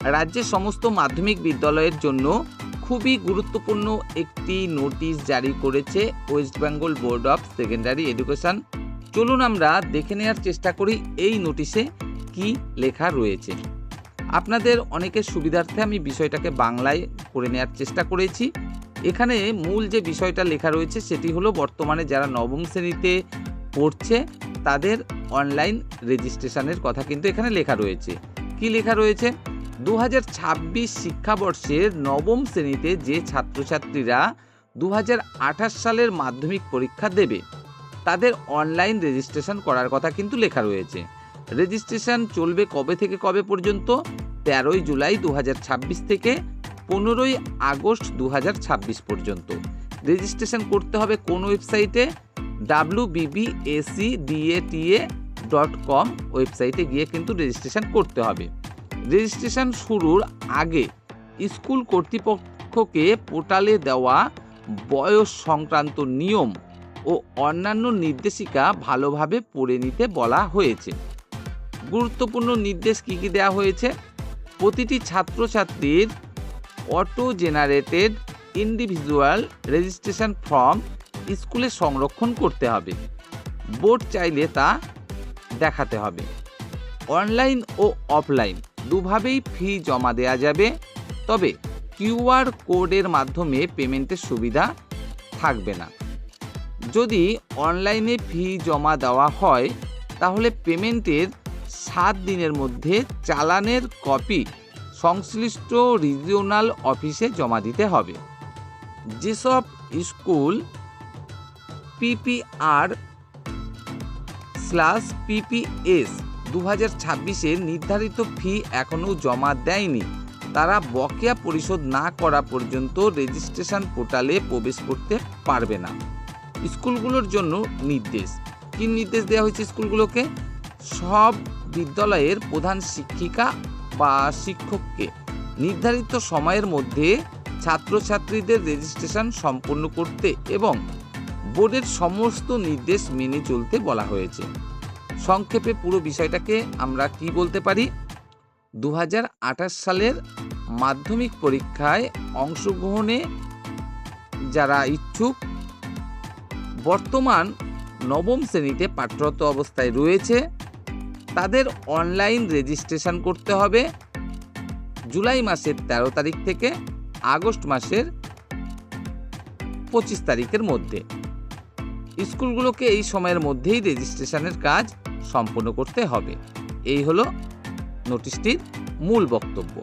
রাজ্যের সমস্ত মাধ্যমিক বিদ্যালয়ের জন্য খুবই গুরুত্বপূর্ণ একটি নোটিশ জারি করেছে West Bengal board of secondary education. চলুন আমরা দেখে নেওয়ার চেষ্টা করি এই নোটিশে কি লেখা রয়েছে। আপনাদের অনেকের সুবিধার্থে আমি বিষয়টাকে বাংলায় করে নেওয়ার চেষ্টা করেছি। এখানে মূল যে বিষয়টা লেখা রয়েছে সেটি হলো বর্তমানে যারা নবম শ্রেণীতে পড়ছে তাদের অনলাইন রেজিস্ট্রেশনের কথা কিন্তু এখানে লেখা রয়েছে। কি লেখা রয়েছে? 2026 শিক্ষাবর্ষের নবম শ্রেণীতে যে ছাত্রছাত্রীরা 2028 সালের মাধ্যমিক পরীক্ষা দেবে তাদের অনলাইন রেজিস্ট্রেশন করার কথা কিন্তু লেখা রয়েছে। রেজিস্ট্রেশন চলবে কবে থেকে কবে পর্যন্ত? 13ই জুলাই 2026 থেকে 15ই আগস্ট 2026 পর্যন্ত। রেজিস্ট্রেশন করতে হবে কোন ওয়েবসাইটে? wbbacdata.com ওয়েবসাইটে গিয়ে কিন্তু রেজিস্ট্রেশন করতে হবে। রেজিস্ট্রেশন শুরুর আগে স্কুল কর্তৃপক্ষকে পোর্টালে দেওয়া বয়স সংক্রান্ত নিয়ম ও অন্যান্য নির্দেশিকা ভালোভাবে পড়ে নিতে বলা হয়েছে। গুরুত্বপূর্ণ নির্দেশ কী কী দেওয়া হয়েছে? প্রতিটি ছাত্রছাত্রীর auto generated individual registration form স্কুলে সংরক্ষণ করতে হবে। বোর্ড চাইলে তা দেখাতে হবে। অনলাইন ও অফলাইন দুভাবেই ফি জমা দেওয়া যাবে, তবে কিউআর কোডের মাধ্যমে পেমেন্টের সুবিধা থাকবে না। যদি অনলাইনে ফি জমা দেওয়া হয় তাহলে পেমেন্টের 7 দিনের মধ্যে চালানের কপি সংশ্লিষ্ট রিজিওনাল অফিসে জমা দিতে হবে। যেসব স্কুল PPR/PPS 2026-এর নির্ধারিত ফি এখনও জমা দেয়নি তারা বকেয়া পরিশোধ না করা পর্যন্ত রেজিস্ট্রেশন পোর্টালে প্রবেশ করতে পারবে না। স্কুলগুলোর জন্য নির্দেশ। কি নির্দেশ দেওয়া হয়েছে স্কুলগুলোকে? সব বিদ্যালয়ের প্রধান শিক্ষিকা বা শিক্ষককে নির্ধারিত সময়ের মধ্যে ছাত্রছাত্রীদের রেজিস্ট্রেশন সম্পন্ন করতে এবং বোর্ডের সমস্ত নির্দেশ মেনে চলতে বলা হয়েছে। সংক্ষেপে পুরো বিষয়টাকে আমরা কি বলতে পারি? 2028 সালের মাধ্যমিক পরীক্ষায় অংশগ্রহণে যারা ইচ্ছুক বর্তমান নবম শ্রেণীতে পাঠরত অবস্থায় রয়েছে তাদের অনলাইন রেজিস্ট্রেশন করতে হবে জুলাই মাসের 13 তারিখ থেকে আগস্ট মাসের 25 তারিখের মধ্যে। স্কুলগুলোকে এই সময়ের মধ্যেই রেজিস্ট্রেশনের কাজ সম্পন্ন করতে হবে। এই হলো নোটিশটির মূল বক্তব্য।